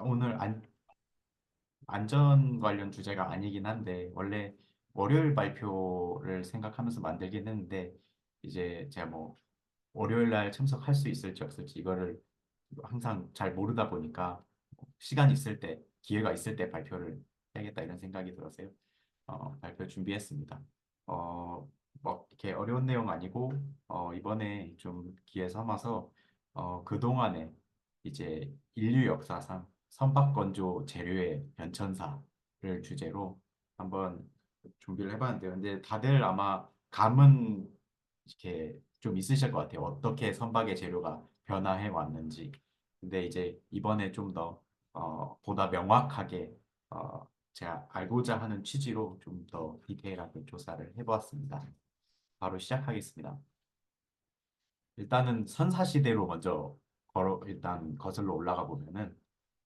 오늘 안전 관련 주제가 아니긴 한데, 원래 월요일 발표를 생각하면서 만들긴 했는데, 이제 제가 뭐, 월요일 날 참석할 수 있을지 없을지 이거를 항상 잘 모르다 보니까, 시간 있을 때, 기회가 있을 때 발표를 해야겠다 이런 생각이 들어서요. 발표 준비했습니다. 어, 뭐, 이렇게 어려운 내용 아니고, 이번에 좀 기회 삼아서, 그동안에 이제 인류 역사상 선박건조 재료의 변천사를 주제로 한번 준비를 해봤는데요. 근데 다들 아마 감은 이렇게 좀 있으실 것 같아요. 어떻게 선박의 재료가 변화해 왔는지. 근데 이제 이번에 좀 더, 보다 명확하게, 제가 알고자 하는 취지로 좀 더 디테일하게 조사를 해보았습니다. 바로 시작하겠습니다. 일단은 선사시대로 먼저 일단 거슬러 올라가 보면은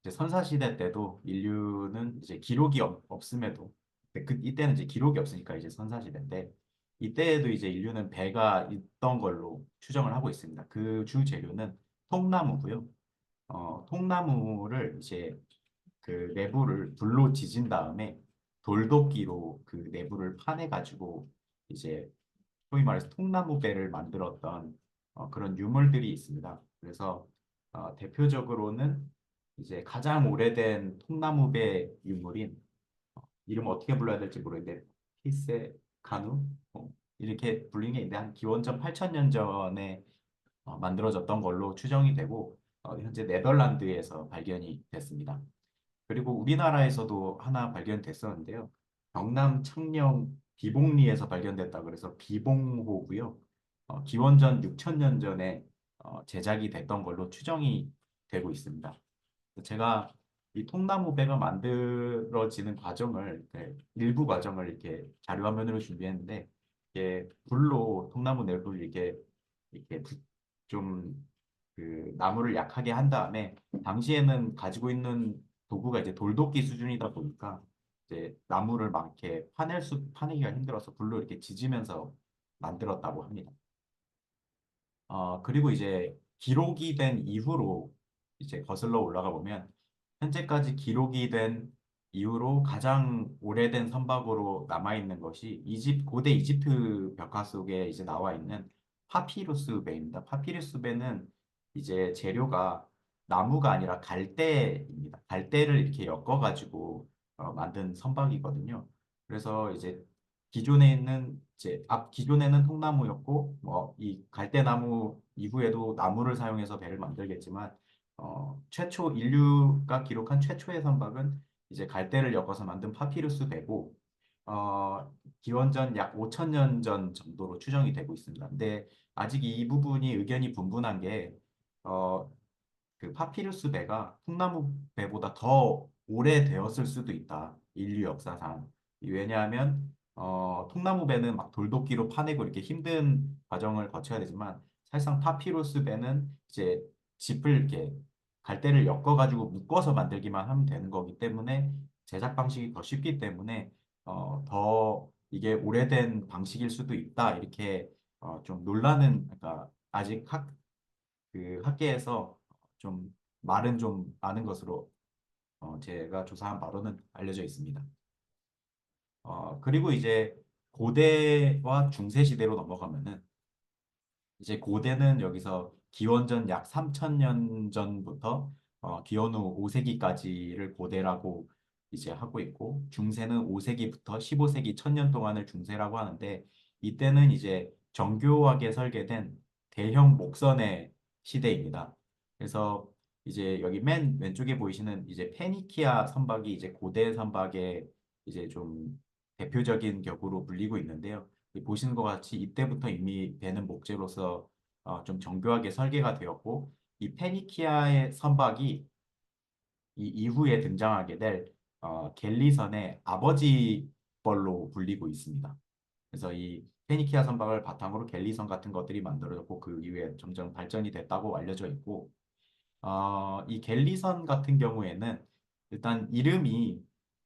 이제 선사시대 때도 인류는 이제 기록이 없음에도 이때는 이제 기록이 없으니까 이제 선사시대인데 이때에도 이제 인류는 배가 있던 걸로 추정을 하고 있습니다. 그 주 재료는 통나무고요. 통나무를 이제 그 내부를 불로 지진 다음에 돌도끼로 그 내부를 파내가지고 이제 소위 말해서 통나무배를 만들었던 그런 유물들이 있습니다. 그래서 대표적으로는 이제 가장 오래된 통나무배 유물인 이름 어떻게 불러야 될지 모르겠는데 피세 카누 이렇게 불리는 게 있는데 한 기원전 8천년 전에 만들어졌던 걸로 추정이 되고 현재 네덜란드에서 발견이 됐습니다. 그리고 우리나라에서도 하나 발견됐었는데요. 경남 창녕 비봉리에서 발견됐다 그래서 비봉호고요. 기원전 6천년 전에 제작이 됐던 걸로 추정이 되고 있습니다. 제가 이 통나무배가 만들어지는 과정을 일부 과정을 이렇게 자료 화면으로 준비했는데 이게 불로 통나무 내부를 이렇게 좀 그 나무를 약하게 한 다음에 당시에는 가지고 있는 도구가 이제 돌도끼 수준이다 보니까 이제 나무를 막 이렇게 파내기가 힘들어서 불로 이렇게 지지면서 만들었다고 합니다. 그리고 이제 기록이 된 이후로 이제 거슬러 올라가 보면 현재까지 기록이 된 이후로 가장 오래된 선박으로 남아있는 것이 고대 이집트 벽화 속에 이제 나와 있는 파피루스 배입니다. 파피루스 배는 이제 재료가 나무가 아니라 갈대입니다. 갈대를 이렇게 엮어가지고 만든 선박이거든요. 그래서 이제 기존에는 통나무였고 뭐 이 갈대나무 이후에도 나무를 사용해서 배를 만들겠지만 최초 인류가 기록한 최초의 선박은 이제 갈대를 엮어서 만든 파피루스 배고 기원전 약 5천 년 전 정도로 추정이 되고 있습니다. 근데 아직 이 부분이 의견이 분분한 게 어, 그 파피루스 배가 통나무 배보다 더 오래되었을 수도 있다. 인류 역사상. 왜냐하면 통나무 배는 막 돌도끼로 파내고 이렇게 힘든 과정을 거쳐야 되지만 사실상 파피루스 배는 이제 짚을 이렇게 갈대를 엮어가지고 묶어서 만들기만 하면 되는 거기 때문에 제작 방식이 더 쉽기 때문에 더 이게 오래된 방식일 수도 있다. 이렇게 좀 논란은 그러니까 아직 학계에서 좀 말은 좀 많은 것으로 제가 조사한 바로는 알려져 있습니다. 그리고 이제 고대와 중세 시대로 넘어가면은 이제 고대는 여기서 기원전 약 3천년 전부터 기원후 5세기까지를 고대라고 이제 하고 있고 중세는 5세기부터 15세기 1000년 동안을 중세라고 하는데 이때는 이제 정교하게 설계된 대형 목선의 시대입니다. 그래서 이제 여기 맨 왼쪽에 보이시는 이제 페니키아 선박이 이제 고대 선박의 이제 좀 대표적인 격으로 불리고 있는데요. 보시는 것 같이 이때부터 이미 배는 목재로서 좀 정교하게 설계가 되었고 이 페니키아의 선박이 이 이후에 등장하게 될 갤리선의 아버지 벌로 불리고 있습니다. 그래서 이 페니키아 선박을 바탕으로 갤리선 같은 것들이 만들어졌고 그 이후에 점점 발전이 됐다고 알려져 있고 이 갤리선 같은 경우에는 일단 이름이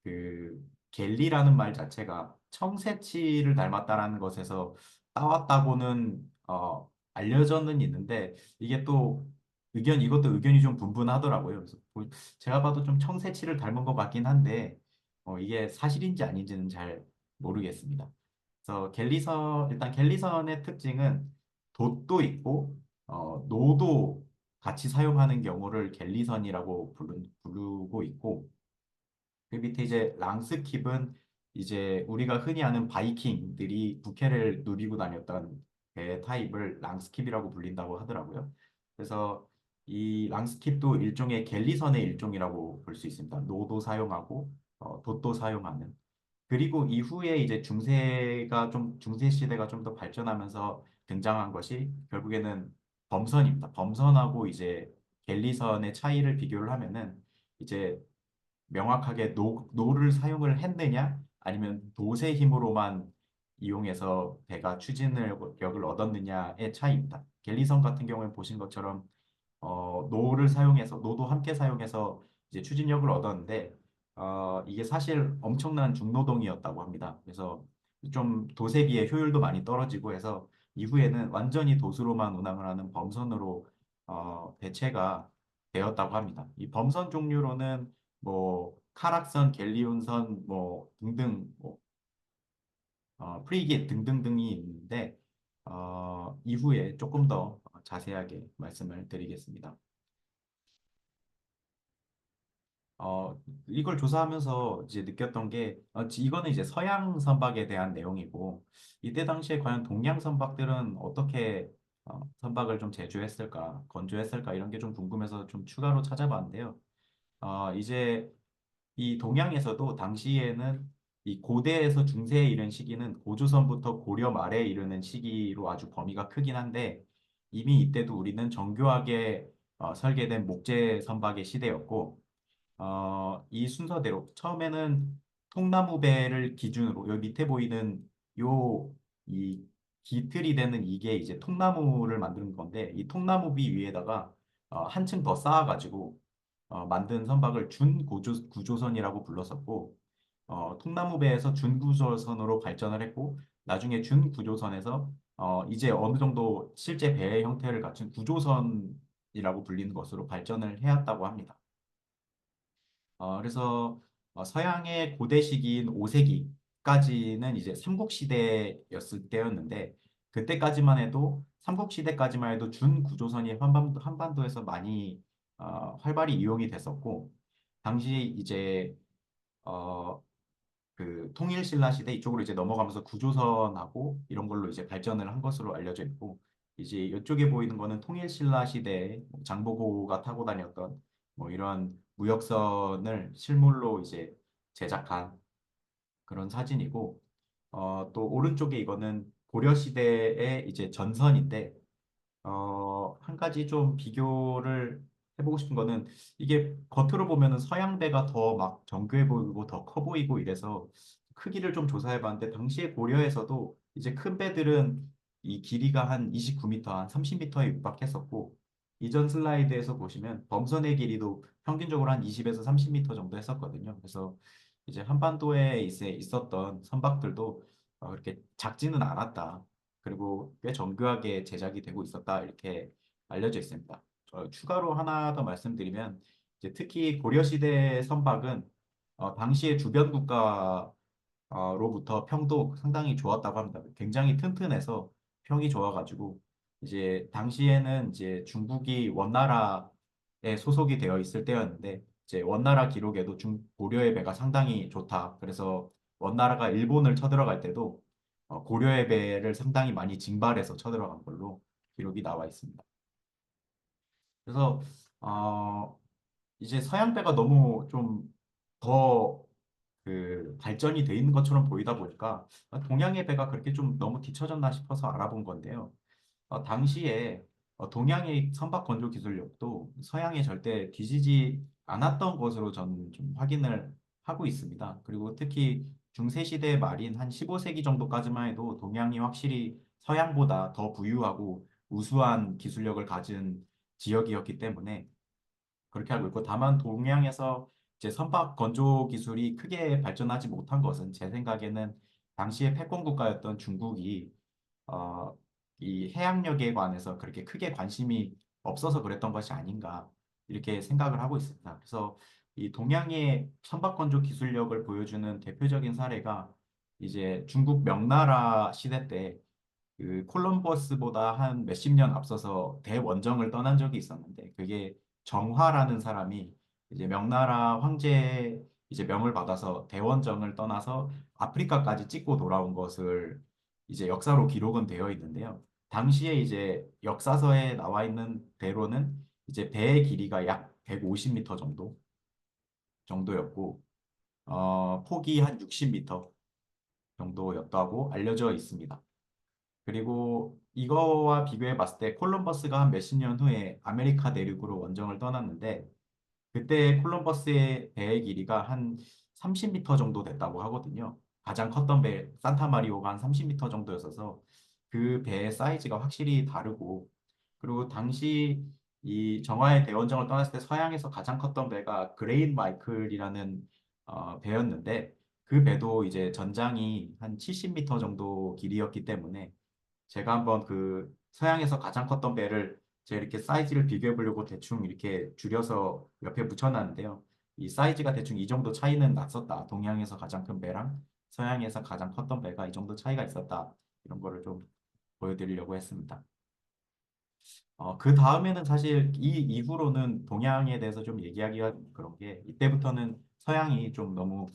그 갤리라는 말 자체가 청새치를 닮았다라는 것에서 따왔다고는 알려져는 있는데 이게 또 이것도 의견이 좀 분분하더라고요. 그래서 제가 봐도 좀 청새치를 닮은 것 같긴 한데 이게 사실인지 아닌지는 잘 모르겠습니다. 그래서 일단 갤리선의 특징은 돛도 있고 노도 같이 사용하는 경우를 갤리선이라고 부르고 있고 그 밑에 이제 랑스킵은 이제 우리가 흔히 아는 바이킹들이 부캐를 누비고 다녔던 배 타입을 랑스킵이라고 불린다고 하더라고요. 그래서 이 랑스킵도 일종의 갤리선의 일종이라고 볼 수 있습니다. 노도 사용하고 돛도 사용하는. 그리고 이후에 이제 중세 시대가 좀 더 발전하면서 등장한 것이 결국에는 범선입니다. 범선하고 이제 갤리선의 차이를 비교를 하면은 이제 명확하게 노를 사용을 했느냐 아니면 돛의 힘으로만 이용해서 배가 추진력을 얻었느냐의 차이입니다. 갤리선 같은 경우에 보신 것처럼 노도 함께 사용해서 이제 추진력을 얻었는데 이게 사실 엄청난 중노동이었다고 합니다. 그래서 좀 돛에 비해 효율도 많이 떨어지고 해서 이후에는 완전히 돛으로만 운항을 하는 범선으로 대체가 되었다고 합니다. 이 범선 종류로는 뭐 카락선, 갤리온선 뭐 등등 프리깃 등등등이 있는데 이후에 조금 더 자세하게 말씀을 드리겠습니다. 이걸 조사하면서 이제 느꼈던 게, 이거는 이제 서양 선박에 대한 내용이고, 이때 당시에 과연 동양 선박들은 어떻게 선박을 좀 제조했을까, 건조했을까, 이런 게 좀 궁금해서 좀 추가로 찾아봤는데요. 이제 이 동양에서도 당시에는 이 고대에서 중세에 이른 시기는 고조선부터 고려 말에 이르는 시기로 아주 범위가 크긴 한데, 이미 이때도 우리는 정교하게 설계된 목재 선박의 시대였고, 이 순서대로 처음에는 통나무배를 기준으로 여기 밑에 보이는 이 기틀이 되는 이게 이제 통나무를 만드는 건데 이 통나무비 위에다가 한층 더 쌓아가지고 만든 선박을 구조선이라고 불렀었고 통나무배에서 준구조선으로 발전을 했고 나중에 준구조선에서 이제 어느 정도 실제 배의 형태를 갖춘 구조선이라고 불리는 것으로 발전을 해왔다고 합니다. 그래서 서양의 고대 시기인 5세기까지는 이제 삼국시대였을 때였는데 그때까지만 해도 삼국시대까지만 해도 준구조선이 한반도에서 많이 활발히 이용이 됐었고 당시 이제 어, 그 통일신라 시대 이쪽으로 이제 넘어가면서 구조선하고 이런 걸로 이제 발전을 한 것으로 알려져 있고 이제 이쪽에 보이는 거는 통일신라 시대에 장보고가 타고 다녔던 뭐 이런 무역선을 실물로 이제 제작한 그런 사진이고 또 오른쪽에 이거는 고려 시대의 이제 전선인데 한 가지 좀 비교를 해보고 싶은 거는 이게 겉으로 보면은 서양배가 더 막 정교해 보이고 더 커 보이고 이래서 크기를 좀 조사해 봤는데 당시에 고려에서도 이제 큰 배들은 이 길이가 한 29m, 한 30m에 육박했었고 이전 슬라이드에서 보시면 범선의 길이도 평균적으로 한 20에서 30m 정도 했었거든요. 그래서 이제 한반도에 있었던 선박들도 그렇게 작지는 않았다. 그리고 꽤 정교하게 제작이 되고 있었다 이렇게 알려져 있습니다. 추가로 하나 더 말씀드리면 이제 특히 고려시대 선박은 당시의 주변 국가로부터 평도 상당히 좋았다고 합니다. 굉장히 튼튼해서 평이 좋아가지고 이제 당시에는 이제 중국이 원나라에 소속이 되어 있을 때였는데 이제 원나라 기록에도 고려의 배가 상당히 좋다. 그래서 원나라가 일본을 쳐들어갈 때도 고려의 배를 상당히 많이 징발해서 쳐들어간 걸로 기록이 나와 있습니다. 그래서 이제 서양배가 너무 좀 더 그 발전이 돼 있는 것처럼 보이다 보니까 동양의 배가 그렇게 좀 너무 뒤처졌나 싶어서 알아본 건데요. 당시에 동양의 선박 건조 기술력도 서양에 절대 뒤지지 않았던 것으로 저는 좀 확인을 하고 있습니다. 그리고 특히 중세시대 말인 한 15세기 정도까지만 해도 동양이 확실히 서양보다 더 부유하고 우수한 기술력을 가진 지역이었기 때문에 그렇게 알고 있고 다만 동양에서 이제 선박 건조 기술이 크게 발전하지 못한 것은 제 생각에는 당시의 패권 국가였던 중국이 어, 이 해양력에 관해서 그렇게 크게 관심이 없어서 그랬던 것이 아닌가. 이렇게 생각을 하고 있습니다. 그래서 이 동양의 선박건조 기술력을 보여주는 대표적인 사례가 이제 중국 명나라 시대 때 그 콜럼버스보다 한 몇십 년 앞서서 대원정을 떠난 적이 있었는데 그게 정화라는 사람이 이제 명나라 황제 이제 명을 받아서 대원정을 떠나서 아프리카까지 찍고 돌아온 것을 이제 역사로 기록은 되어 있는데요. 당시에 이제 역사서에 나와 있는 대로는 이제 배의 길이가 약 150m 정도였고 폭이 한 60m 정도였다고 알려져 있습니다. 그리고 이거와 비교해 봤을 때 콜럼버스가 한 몇십 년 후에 아메리카 대륙으로 원정을 떠났는데 그때 콜럼버스의 배의 길이가 한 30m 정도 됐다고 하거든요. 가장 컸던 배 산타마리오가 한 30m 정도였어서 그 배의 사이즈가 확실히 다르고 그리고 당시 이 정화의 대원정을 떠났을 때 서양에서 가장 컸던 배가 그레인 마이클이라는 배였는데 그 배도 이제 전장이 한 70m 정도 길이였기 때문에 제가 한번 그 서양에서 가장 컸던 배를 제가 이렇게 사이즈를 비교해 보려고 대충 이렇게 줄여서 옆에 붙여놨는데요. 이 사이즈가 대충 이 정도 차이는 났었다. 동양에서 가장 큰 배랑 서양에서 가장 컸던 배가 이 정도 차이가 있었다. 이런 거를 좀 보여드리려고 했습니다. 그 다음에는 사실 이 이후로는 동양에 대해서 좀 얘기하기가 그런 게 이때부터는 서양이 좀 너무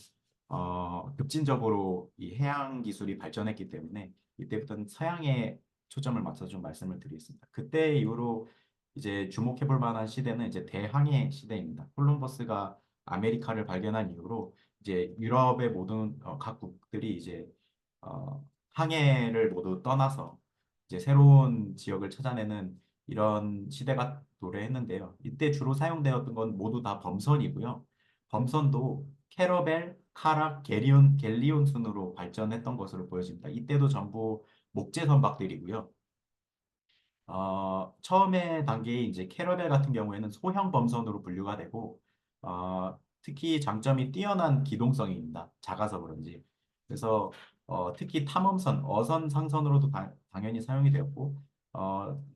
급진적으로 이 해양 기술이 발전했기 때문에 이때부터는 서양에 초점을 맞춰서 좀 말씀을 드리겠습니다. 그때 이후로 이제 주목해 볼 만한 시대는 이제 대항해 시대입니다. 콜럼버스가 아메리카를 발견한 이후로 이제 유럽의 모든 각국들이 이제 항해를 모두 떠나서 이제 새로운 지역을 찾아내는 이런 시대가 도래했는데요. 이때 주로 사용되었던 건 모두 다 범선이고요. 범선도 캐러벨, 카락, 갤리온 순으로 발전했던 것으로 보여집니다. 이때도 전부 목재 선박들이고요. 처음에 단계에 이제 캐러벨 같은 경우에는 소형 범선으로 분류가 되고, 특히 장점이 뛰어난 기동성입니다. 작아서 그런지. 그래서 특히 탐험선, 어선 상선으로도 당연히 사용이 되었고,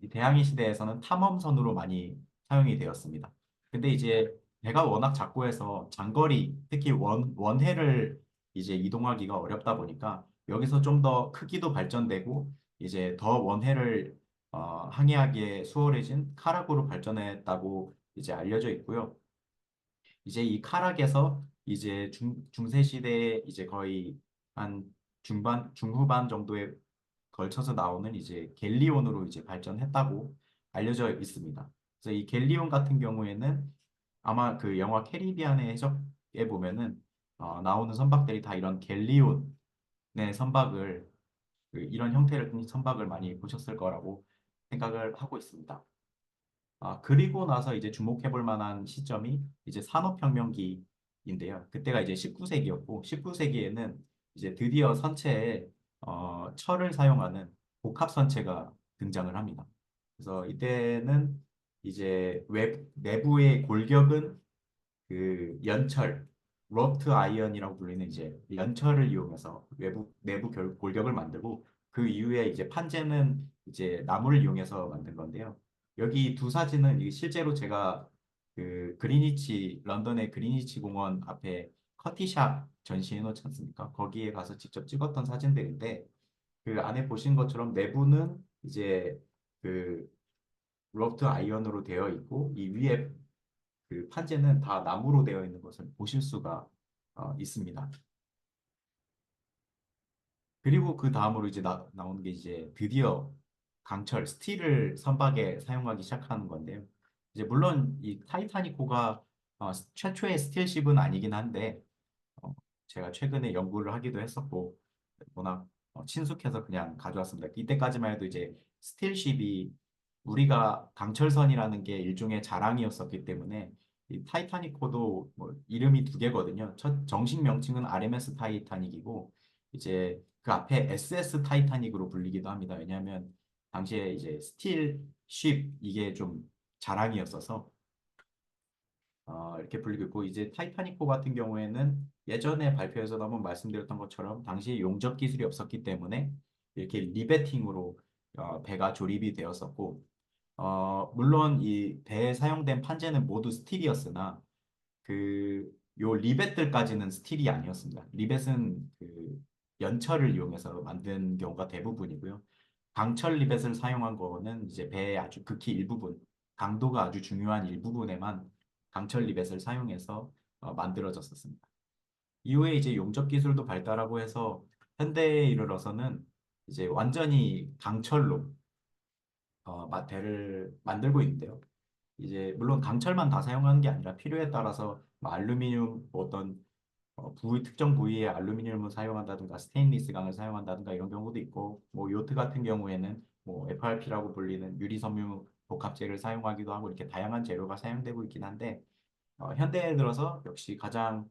이 대항해 시대에서는 탐험선으로 많이 사용이 되었습니다. 근데 이제 배가 워낙 작고 해서 장거리, 특히 원해를 이제 이동하기가 어렵다 보니까 여기서 좀 더 크기도 발전되고 이제 더 원해를 항해하기에 수월해진 카락으로 발전했다고 이제 알려져 있고요. 이제 이 카락에서 이제 중세 시대에 이제 거의 한 중후반 정도에 걸쳐서 나오는 이제 갤리온으로 이제 발전했다고 알려져 있습니다. 그래서 이 갤리온 같은 경우에는 아마 그 영화 캐리비안의 해적에 보면은 나오는 선박들이 다 이런 갤리온의 선박을 이런 형태를 띤 선박을 많이 보셨을 거라고 생각을 하고 있습니다. 그리고 나서 이제 주목해 볼 만한 시점이 이제 산업혁명기인데요. 그때가 이제 19세기였고, 19세기에는 이제 드디어 선체에 철을 사용하는 복합선체가 등장을 합니다. 그래서 이때는 이제 내부의 골격은 그 연철, 러프트 아이언이라고 불리는 이제 연철을 이용해서 내부 골격을 만들고 그 이후에 이제 판재는 이제 나무를 이용해서 만든 건데요. 여기 두 사진은 이게 실제로 제가 그 그리니치 런던의 그리니치 공원 앞에 커티샵 전시해 놓지 않습니까? 거기에 가서 직접 찍었던 사진들인데 그 안에 보신 것처럼 내부는 이제 그 러프트 아이언으로 되어 있고 이 위에 그 판재는 다 나무로 되어 있는 것을 보실 수가 있습니다. 그리고 그 다음으로 이제 나오는 게 이제 드디어 강철, 스틸을 선박에 사용하기 시작하는 건데요. 이제 물론 이 타이타니코가 최초의 스틸십은 아니긴 한데 어, 제가 최근에 연구를 하기도 했었고 워낙 친숙해서 그냥 가져왔습니다. 이때까지만 해도 이제 스틸십이 우리가 강철선이라는 게 일종의 자랑이었었기 때문에 이 타이타닉호도 뭐 이름이 두 개거든요. 첫 정식 명칭은 RMS 타이타닉이고 이제 그 앞에 SS 타이타닉으로 불리기도 합니다. 왜냐하면 당시에 이제 스틸쉽 이게 좀 자랑이었어서 이렇게 불리고 있고 이제 타이타닉호 같은 경우에는 예전에 발표에서 한번 말씀드렸던 것처럼 당시에 용접 기술이 없었기 때문에 이렇게 리베팅으로 배가 조립이 되었었고 물론 이 배에 사용된 판재는 모두 스틸이었으나 요 리벳들까지는 스틸이 아니었습니다. 리벳은 연철을 이용해서 만든 경우가 대부분이고요. 강철 리벳을 사용한 거는 이제 배의 아주 극히 일부분, 강도가 아주 중요한 일부분에만 강철 리벳을 사용해서 만들어졌었습니다. 이후에 이제 용접 기술도 발달하고 해서 현대에 이르러서는 이제 완전히 강철로 배를 만들고 있는데요. 이제 물론 강철만 다 사용하는 게 아니라 필요에 따라서 뭐 알루미늄 뭐 어떤 부위 특정 부위에 알루미늄을 사용한다든가 스테인리스 강을 사용한다든가 이런 경우도 있고 뭐 요트 같은 경우에는 뭐 FRP라고 불리는 유리섬유 복합재를 사용하기도 하고 이렇게 다양한 재료가 사용되고 있긴 한데 현대에 들어서 역시 가장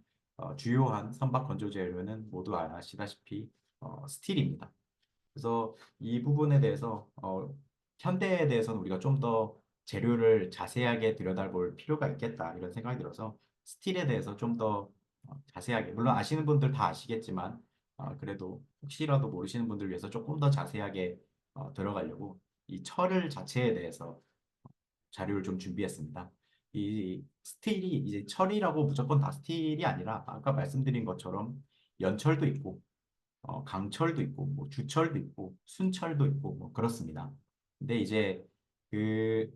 주요한 선박 건조 재료는 모두 아시다시피 스틸입니다. 그래서 이 부분에 대해서 현대에 대해서는 우리가 좀 더 재료를 자세하게 들여다볼 필요가 있겠다 이런 생각이 들어서 스틸에 대해서 좀 더 자세하게 물론 아시는 분들 다 아시겠지만 그래도 혹시라도 모르시는 분들 위해서 조금 더 자세하게 들어가려고 이 철을 자체에 대해서 자료를 좀 준비했습니다. 이 스틸이 이제 철이라고 무조건 다 스틸이 아니라 아까 말씀드린 것처럼 연철도 있고 강철도 있고, 뭐 주철도 있고, 순철도 있고, 뭐 그렇습니다. 근데 이제 그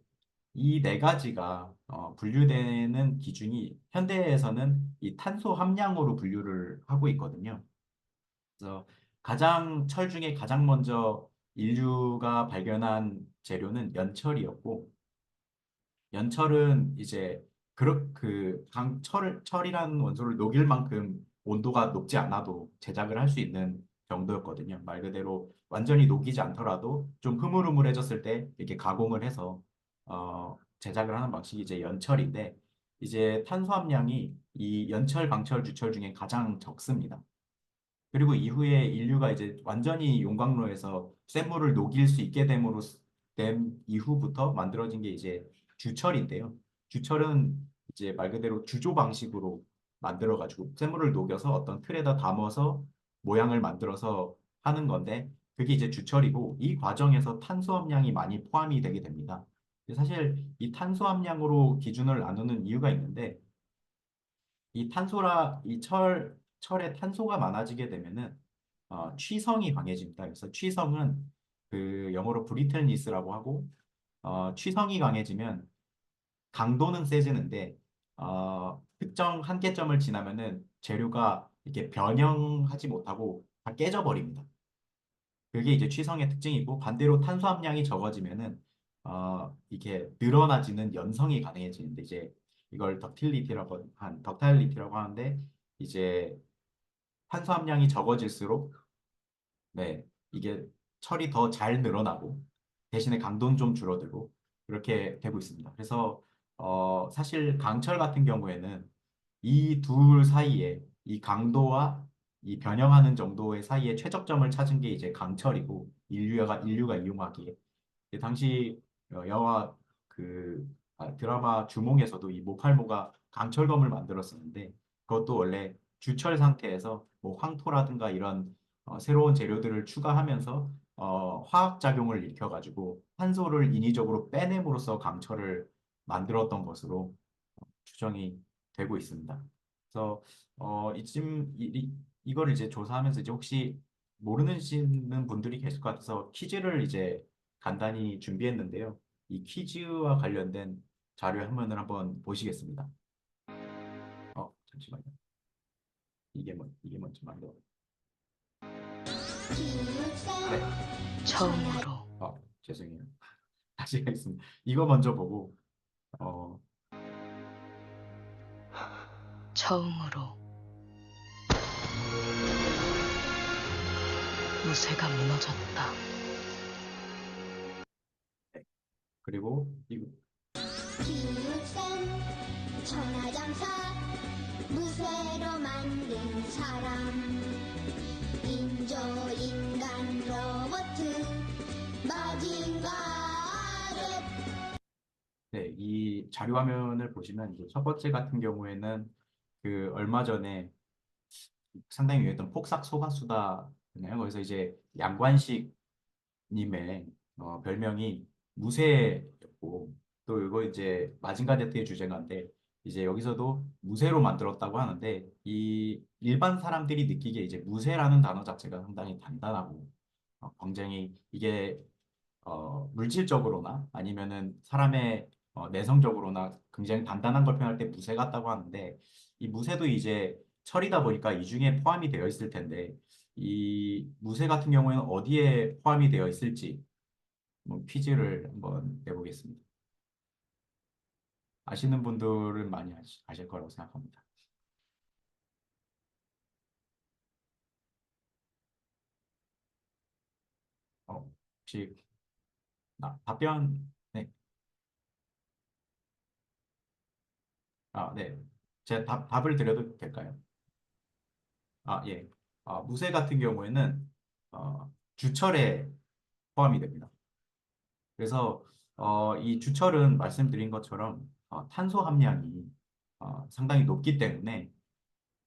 이 네 가지가 분류되는 기준이 현대에서는 이 탄소 함량으로 분류를 하고 있거든요. 그래서 가장 철 중에 가장 먼저 인류가 발견한 재료는 연철이었고, 연철은 이제 철이라는 원소를 녹일 만큼 온도가 높지 않아도 제작을 할 수 있는 정도였거든요. 말 그대로 완전히 녹이지 않더라도 좀 흐물흐물해졌을 때 이렇게 가공을 해서 제작을 하는 방식이 이제 연철인데 이제 탄수함량이 이 연철, 강철, 주철 중에 가장 적습니다. 그리고 이후에 인류가 이제 완전히 용광로에서 쇳물을 녹일 수 있게 됨 이후부터 만들어진 게 이제 주철인데요. 주철은 이제 말 그대로 주조 방식으로 만들어가지고 쇳물을 녹여서 어떤 틀에다 담아서 모양을 만들어서 하는 건데 그게 이제 주철이고 이 과정에서 탄수함량이 많이 포함이 되게 됩니다. 사실 이 탄수함량으로 기준을 나누는 이유가 있는데 철에 탄소가 많아지게 되면은 취성이 강해집니다. 그래서 취성은 영어로 브리틀니스라고 하고 취성이 강해지면 강도는 세지는데 특정 한계점을 지나면은 재료가 이렇게 변형하지 못하고 다 깨져버립니다. 그게 이제 취성의 특징이고 반대로 탄수함량이 적어지면은 이게 늘어나지는 연성이 가능해지는데 이제 이걸 덕탈리티라고 하는데 이제 탄수함량이 적어질수록 네 이게 철이 더 잘 늘어나고 대신에 강도는 좀 줄어들고 그렇게 되고 있습니다. 그래서 사실 강철 같은 경우에는 이 둘 사이에 이 강도와 이 변형하는 정도의 사이에 최적점을 찾은 게 이제 강철이고 인류가 이용하기에 당시 영화 드라마 주몽에서도 이 모팔모가 강철검을 만들었었는데 그것도 원래 주철 상태에서 뭐 황토라든가 이런 새로운 재료들을 추가하면서 화학 작용을 일으켜가지고 탄소를 인위적으로 빼냄으로써 강철을 만들었던 것으로 추정이 되고 있습니다. 그래서 이거를 이제 조사하면서 이제 혹시 모르시는 분들이 계실 것 같아서 퀴즈를 이제 간단히 준비했는데요. 이 퀴즈와 관련된 자료 화면을 한번 보시겠습니다. 잠시만요. 이게 먼저 만들어. 네. 처음으로 죄송해요. 다시 하겠습니다. 이거 먼저 보고 어, 처음으로 무쇠가 무너졌다. 네. 그리고 기육생 천하장사 무쇠로 만든 사람 인조인간 로버트 마징가 네, 이 자료 화면을 보시면 이제 첫 번째 같은 경우에는 얼마 전에 상당히 유행했던 폭삭 소가수다잖아요. 거기서 이제 양관식 님의 별명이 있고 또 이거 이제 마징가 Z의 주제가인데 이제 여기서도 무쇠로 만들었다고 하는데 이 일반 사람들이 느끼기에 이제 무쇠라는 단어 자체가 상당히 단단하고 굉장히 이게 물질적으로나 아니면은 사람의 내성적으로나 굉장히 단단한 걸 표현할 때 무쇠 같다고 하는데 이 무쇠도 이제 철이다 보니까 이 중에 포함이 되어 있을 텐데 이 무쇠 같은 경우에는 어디에 포함이 되어 있을지 뭐 퀴즈를 한번 내보겠습니다. 아시는 분들은 많이 아실 거라고 생각합니다. 혹시 답변 네. 네. 제가 답을 드려도 될까요? 예. 무쇠 같은 경우에는 주철에 포함이 됩니다. 그래서 이 주철은 말씀드린 것처럼 탄소 함량이 상당히 높기 때문에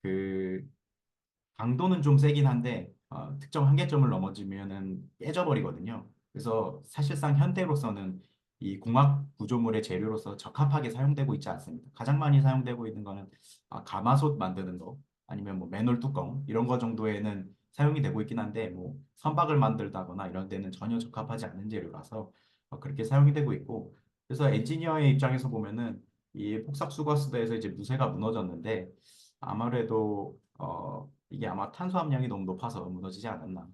그 강도는 좀 세긴 한데 특정 한계점을 넘어지면은 깨져버리거든요. 그래서 사실상 현대로서는 이 공학 구조물의 재료로서 적합하게 사용되고 있지 않습니다. 가장 많이 사용되고 있는 거는 가마솥 만드는 거 아니면 뭐 맨홀 뚜껑 이런 거 정도에는 사용이 되고 있긴 한데 뭐 선박을 만들다거나 이런 데는 전혀 적합하지 않은 재료라서 그렇게 사용이 되고 있고 그래서 엔지니어의 입장에서 보면은 이 폭삭수거스대에서 이제 무쇠가 무너졌는데 아무래도 이게 아마 탄소 함량이 너무 높아서 무너지지 않았나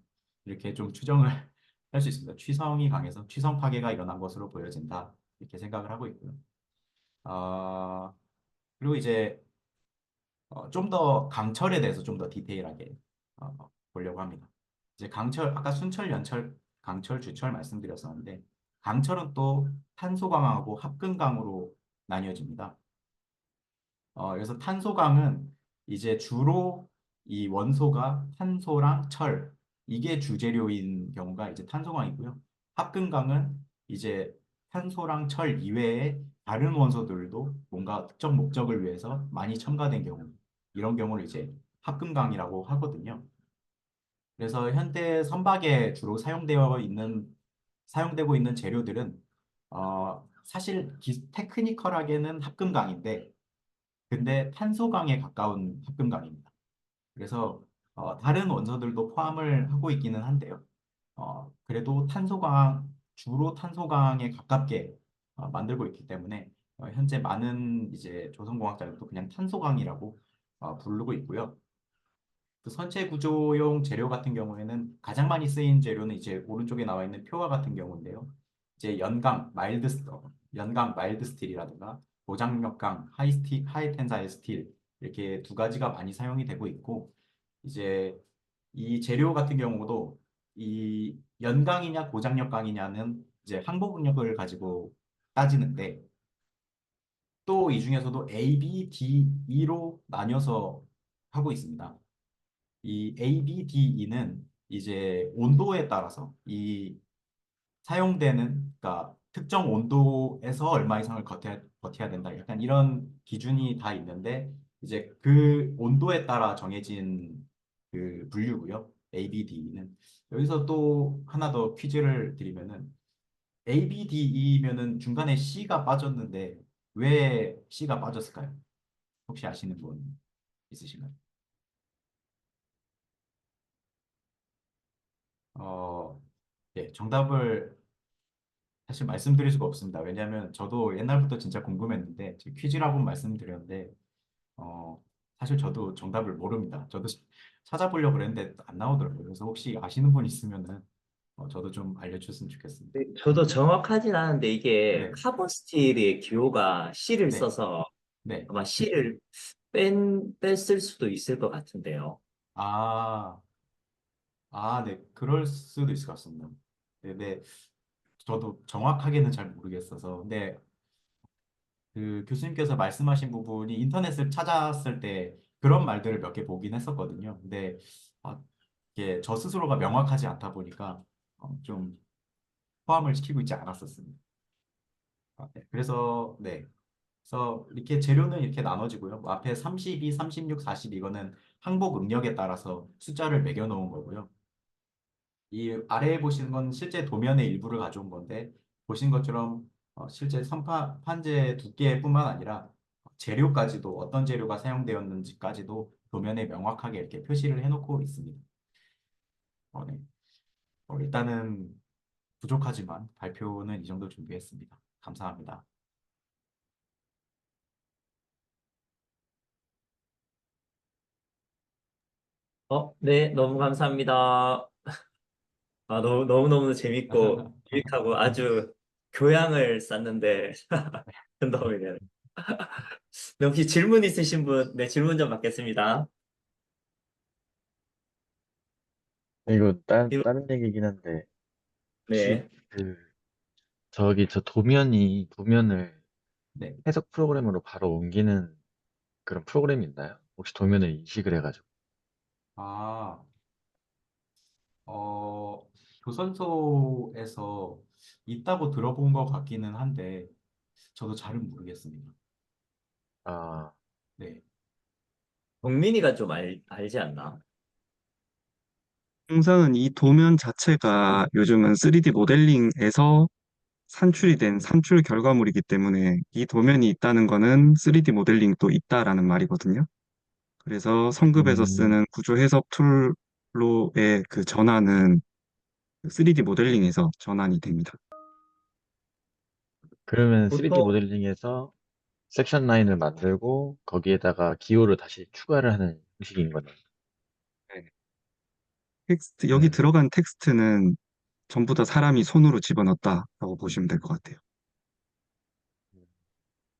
이렇게 좀 추정을 할 수 있습니다. 취성이 강해서 취성 파괴가 일어난 것으로 보여진다 이렇게 생각을 하고 있고요. 어, 그리고 이제 좀 더 강철에 대해서 좀 더 디테일하게 보려고 합니다. 이제 강철 아까 순철, 연철, 강철, 주철 말씀드렸었는데 강철은 또 탄소강하고 합금강으로 나뉘어집니다. 그래서 탄소강은 이제 주로 이 원소가 탄소랑 철, 이게 주재료인 경우가 이제 탄소강이고요. 합금강은 이제 탄소랑 철 이외에 다른 원소들도 뭔가 특정 목적을 위해서 많이 첨가된 경우, 이런 경우를 이제 합금강이라고 하거든요. 그래서 현대 선박에 주로 사용되고 있는 재료들은 사실 테크니컬하게는 합금강인데 근데 탄소강에 가까운 합금강입니다. 그래서 다른 원소들도 포함을 하고 있기는 한데요. 그래도 주로 탄소강에 가깝게 만들고 있기 때문에 현재 많은 이제 조선공학자들도 그냥 탄소강이라고 부르고 있고요. 그 선체 구조용 재료 같은 경우에는 가장 많이 쓰인 재료는 이제 오른쪽에 나와 있는 표와 같은 경우인데요. 이제 연강 마일드 스틸이라든가 고장력강 하이 텐사일 스틸 이렇게 두 가지가 많이 사용이 되고 있고 이제 이 재료 같은 경우도 이 연강이냐 고장력강이냐는 이제 항복능력을 가지고 따지는데 또 이 중에서도 A, B, D, E로 나뉘어서 하고 있습니다. 이 A, B, D, E는 이제 온도에 따라서 이 사용되는 그러니까 특정 온도에서 얼마 이상을 버텨야 된다. 약간 이런 기준이 다 있는데 이제 그 온도에 따라 정해진 그 분류고요. A, B, D는 여기서 또 하나 더 퀴즈를 드리면은 A, B, D이면은 중간에 C가 빠졌는데 왜 C가 빠졌을까요? 혹시 아시는 분 있으신가요? 어, 정답을 사실 말씀드릴 수가 없습니다. 왜냐하면 저도 옛날부터 진짜 궁금했는데 지금 퀴즈라고 말씀드렸는데 어, 사실 저도 정답을 모릅니다. 저도 찾아보려고 그랬는데 안 나오더라고요. 그래서 혹시 아시는 분 있으면은 저도 좀 알려주셨으면 좋겠습니다. 네, 저도 정확하진 않은데 이게 네, 카본 스틸의 기호가 C를 네, 써서 네. 아마 C를 뺐을 수도 있을 것 같은데요. 아, 네. 그럴 수도 있을 것 같습니다. 네, 네. 저도 정확하게는 잘 모르겠어서. 근데 그 교수님께서 말씀하신 부분이 인터넷을 찾았을 때 그런 말들을 몇 개 보긴 했었거든요. 근데 아, 이게 저 스스로가 명확하지 않다 보니까 좀 포함을 시키고 있지 않았었습니다. 네. 그래서 네. 그래서 이렇게 재료는 이렇게 나눠지고요. 뭐 앞에 32, 36, 40 이거는 항복 응력에 따라서 숫자를 매겨 놓은 거고요. 이 아래에 보시는 건 실제 도면의 일부를 가져온 건데 보신 것처럼 실제 판재 두께뿐만 아니라 재료까지도 어떤 재료가 사용되었는지까지도 도면에 명확하게 이렇게 표시를 해놓고 있습니다. 네. 일단은 부족하지만 발표는 이 정도 준비했습니다. 감사합니다. 네, 너무 감사합니다. 너무너무 재밌고 유익하고 아주 교양을 쌓는데 큰 도움이 되네요. 네, 혹시 질문 있으신 분, 네, 질문 좀 받겠습니다. 이거 질문- 다른 얘기긴 한데, 혹시 네. 그, 저 도면을 네. 해석 프로그램으로 바로 옮기는 그런 프로그램이 있나요? 혹시 도면을 인식을 해가지고. 아, 어, 교선소에서 있다고 들어본 것 같기는 한데, 저도 잘은 모르겠습니다. 아, 네. 동민이가 좀 알지 않나? 항상은 이 도면 자체가 요즘은 3D 모델링에서 산출이 된 산출 결과물이기 때문에 이 도면이 있다는 거는 3D 모델링도 있다라는 말이거든요. 그래서 성급에서 음, 쓰는 구조 해석 툴로의 그 전환은 3D 모델링에서 전환이 됩니다. 그러면 3D 보통 모델링에서 섹션 라인을 만들고, 거기에다가 기호를 다시 추가를 하는 형식인 거네요. 네. 여기 음, 들어간 텍스트는 전부 다 사람이 손으로 집어넣었다라고 보시면 될 것 같아요.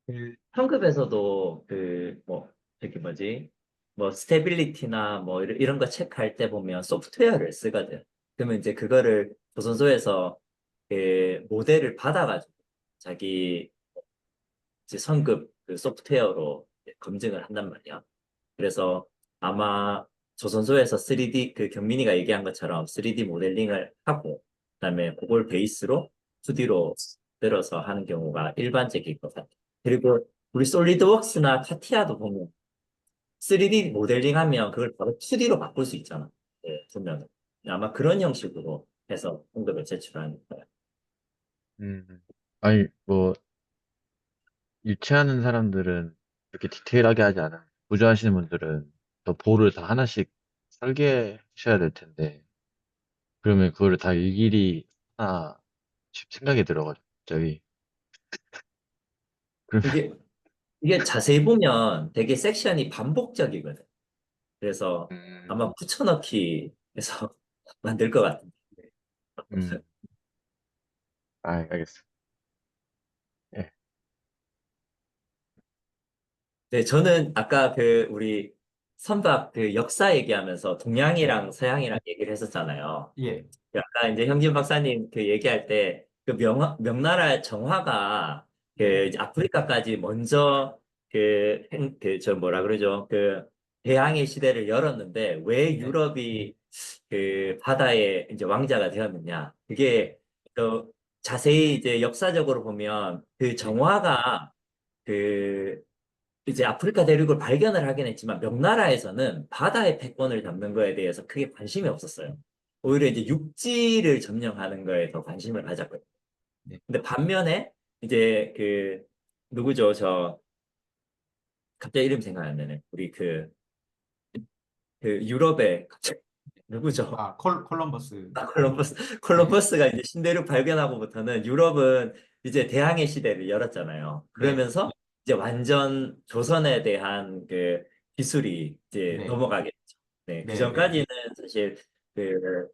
그 상급에서도 저기 뭐 스테빌리티나 뭐 이런 거 체크할 때 보면 소프트웨어를 쓰거든. 그러면 이제 그거를 조선소에서 그 모델을 받아가지고 자기 이제 성급 그 소프트웨어로 이제 검증을 한단 말이야. 그래서 아마 조선소에서 3D 그 경민이가 얘기한 것처럼 3D 모델링을 하고 그다음에 그걸 베이스로 2D로 들어서 하는 경우가 일반적일 것 같아. 그리고 우리 솔리드웍스나 카티아도 보면 3D 모델링 하면 그걸 바로 2D로 바꿀 수 있잖아. 네, 보면 아마 그런 형식으로 해서 응급을 제출하는 거야. 음. 아니, 뭐, 유치하는 사람들은 이렇게 디테일하게 하지 않아요. 구조하시는 분들은 더 볼을 다 하나씩 설계하셔야 될 텐데, 그러면 그거를 다 일일이 하나 생각이 들어가지고, 갑자기. 그러면, 이게 이게 자세히 보면 되게 섹션이 반복적이거든. 그래서 음, 아마 붙여넣기 해서 만들 것 같은데. 음, 알겠어. 예, 네, 저는 아까 그 우리 선박 그 역사 얘기하면서 네. 동양이랑 서양이랑 얘기를 했었잖아요. 예. 아까 이제 형진 박사님 그 얘기할 때 그 명나라 정화가 그 네. 이제 아프리카까지 먼저 저 뭐라 그러죠? 그 대항해 시대를 열었는데 왜 네. 유럽이 그 바다의 이제 왕자가 되었느냐? 그게 또 자세히 이제 역사적으로 보면 그 네. 정화가 그 이제 아프리카 대륙을 발견을 하긴 했지만 명나라에서는 바다의 패권을 잡는 거에 대해서 크게 관심이 없었어요. 오히려 이제 육지를 점령하는 거에 더 관심을 가졌거든요. 네. 근데 반면에 이제 그 누구죠? 저 갑자기 이름 생각 안 나네. 우리 그 유럽의 갑자기 누구죠? 아, 콜럼버스. 네. 콜럼버스가 이제 신대륙 발견하고부터는 유럽은 이제 대항해 시대를 열었잖아요. 네. 그러면서 이제 완전 조선에 대한 그 기술이 이제 네. 넘어가겠죠. 네, 그 네. 네. 전까지는 사실 그,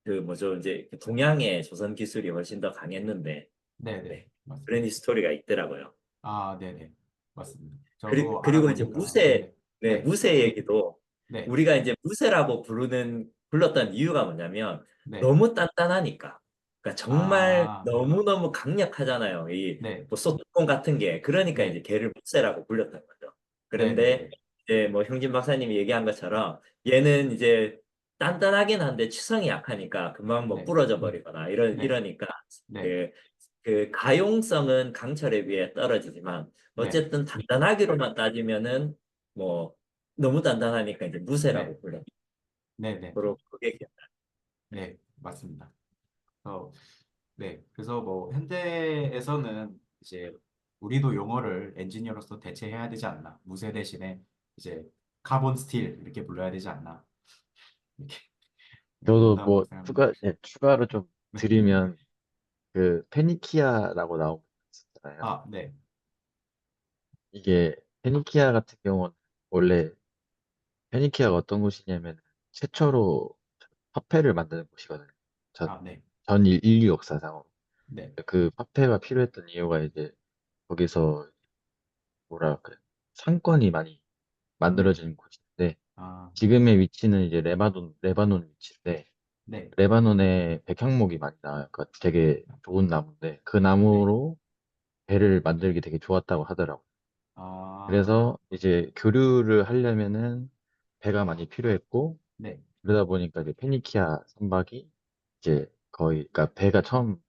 그 뭐죠, 이제 그 동양의 조선 기술이 훨씬 더 강했는데, 네. 네. 네, 그런 맞습니다. 스토리가 있더라고요. 아, 네네. 맞습니다. 저도 그리고 이제 알아보니까, 무쇠, 네네. 네, 네. 무쇠 얘기도 네. 우리가 이제 무쇠라고 불렀던 이유가 뭐냐면 네. 너무 단단하니까. 그러니까 정말 아, 너무너무 강력하잖아요. 이 네. 뭐 소뚜껑 같은 게. 그러니까 이제 네. 걔를 무쇠라고 불렸던 거죠. 그런데 네네네. 이제 뭐 형진 박사님이 얘기한 것처럼 얘는 이제 단단하긴 한데 치성이 약하니까 금방 뭐 네. 부러져 버리거나 네. 이러니까 네. 그, 그 가용성은 강철에 비해 떨어지지만 네. 어쨌든 단단하기로만 따지면은 뭐 너무 단단하니까 이제 네. 무쇠라고 불러. 네네. 그로 그게 기억. 네. 맞습니다. 네, 그래서 뭐 현대에서는 이제 우리도 용어를 엔지니어로서 대체해야 되지 않나. 무쇠 대신에 이제 카본 스틸 이렇게 불러야 되지 않나. 이렇게 저도 농담으로 뭐 생각합니다. 추가로 좀 네. 드리면 그 페니키아라고 나오고 있었잖아요. 아, 네, 이게 페니키아 같은 경우는 원래 페니키아가 어떤 곳이냐면 최초로 화폐를 만드는 곳이거든요. 전, 아, 네, 전 인류 역사상으로. 네, 그 화폐가 필요했던 이유가 이제 거기서 뭐라 그래 상권이 많이 네, 만들어진 곳인데 아, 지금의 위치는 이제 레바논 위치인데 네, 레바논에 백향목이 많이 나와요. 그러니까 되게 좋은 나무인데 그 네, 나무로 배를 만들기 되게 좋았다고 하더라고요. 아, 그래서 이제 교류를 하려면은 배가 많이 필요했고 네, 그러다 보니까 이제 페니키아 선박이 이제 거의 그러니까 배가 처음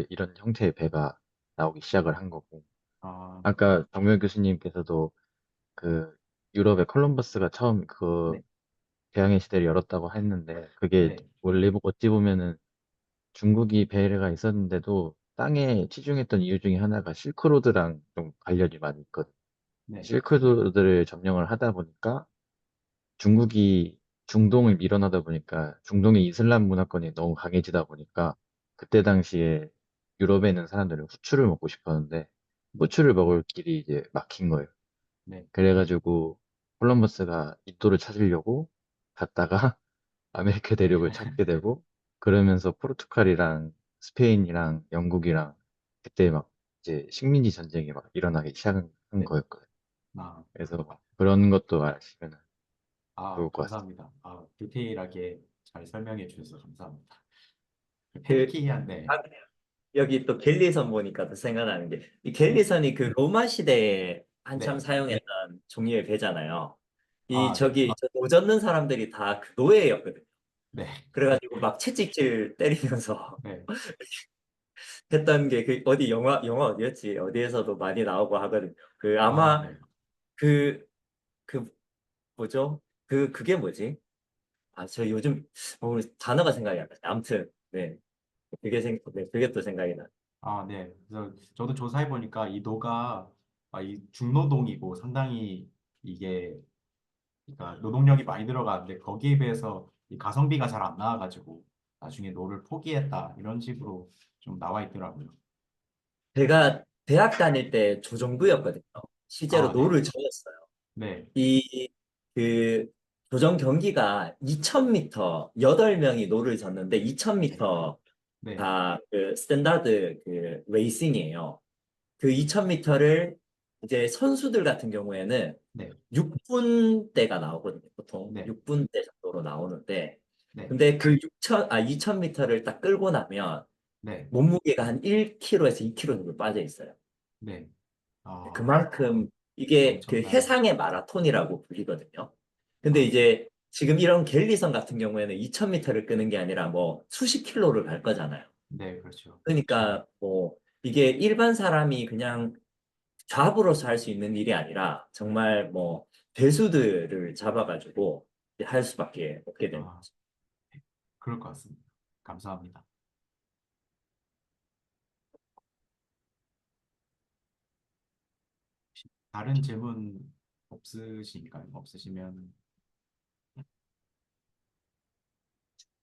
이런 형태의 배가 나오기 시작을 한 거고 아, 아까 정명 교수님께서도 그 유럽의 콜럼버스가 처음 그 네, 대항해 시대를 열었다고 했는데 그게 네, 원래 어찌 보면은 중국이 배가 있었는데도 땅에 치중했던 이유 중에 하나가 실크로드랑 좀 관련이 많이 있거든요. 네, 실크로드를 점령을 하다 보니까 중국이 중동을 밀어넣다 보니까 중동의 이슬람 문화권이 너무 강해지다 보니까 그때 당시에 유럽에 있는 사람들은 후추를 먹고 싶었는데 후추를 먹을 길이 이제 막힌 거예요. 네, 그래가지고 콜럼버스가 인도를 찾으려고 갔다가 아메리카 대륙을 찾게 되고 그러면서 포르투갈이랑 스페인이랑 영국이랑 그때 막 이제 식민지 전쟁이 막 일어나기 시작한 네, 거였거든요. 아, 그래서 그런 것도 아시면 아, 좋을 것 같습니다. 감사합니다. 아, 디테일하게 잘 설명해 주셔서 감사합니다. 그 페니키아, 네, 아, 여기 또 갤리선 보니까 또 생각나는 게 이 네, 갤리선이 그 로마 시대에 한참 네, 사용했던 종류의 배잖아요. 이 아, 네, 저기 저 노젓는 사람들이 다 그 노예였거든요. 네, 그래가지고 막 채찍질 때리면서 네, 했던 게 그 어디 영화 어디였지? 어디에서도 많이 나오고 하거든요. 그 아, 아마 네. 그 그 뭐죠? 그게 뭐지? 아, 저 요즘 단어가 생각이 안 나요. 아무튼 네. 그게 또 생각이 나. 아, 네. 그래서 저도 조사해 보니까 이 노가 이 중노동이고 상당히 이게 그러니까 노동력이 많이 들어가는데 거기에 비해서 이 가성비가 잘 안 나와가지고 나중에 노를 포기했다 이런 식으로 좀 나와 있더라고요. 제가 대학 다닐 때 조정부였거든요. 실제로 아, 네, 노를 저었어요. 네, 이 그 조정 경기가 2,000m 8명이 노를 졌는데 네, 2,000m 네, 다 그 스탠다드 그 레이싱이에요. 그 2,000m를 이제 선수들 같은 경우에는 네, 6분대가 나오거든요. 보통 네, 6분대 정도로 나오는데 네, 근데 그 2,000m를 딱 끌고 나면 네, 몸무게가 한 1kg에서 2kg 정도 빠져 있어요. 네. 아, 그만큼 이게 그 엄청난, 해상의 마라톤이라고 불리거든요. 근데 아, 이제 지금 이런 갤리선 같은 경우에는 2,000m를 끄는 게 아니라 뭐 수십 킬로를 갈 거잖아요. 네, 그렇죠. 그러니까 뭐 이게 일반 사람이 그냥 잡으로서 할 수 있는 일이 아니라 정말 뭐 배수들을 잡아가지고 할 수밖에 없게 되는 아, 거죠. 그럴 것 같습니다. 감사합니다. 다른 질문 없으신가요? 없으시면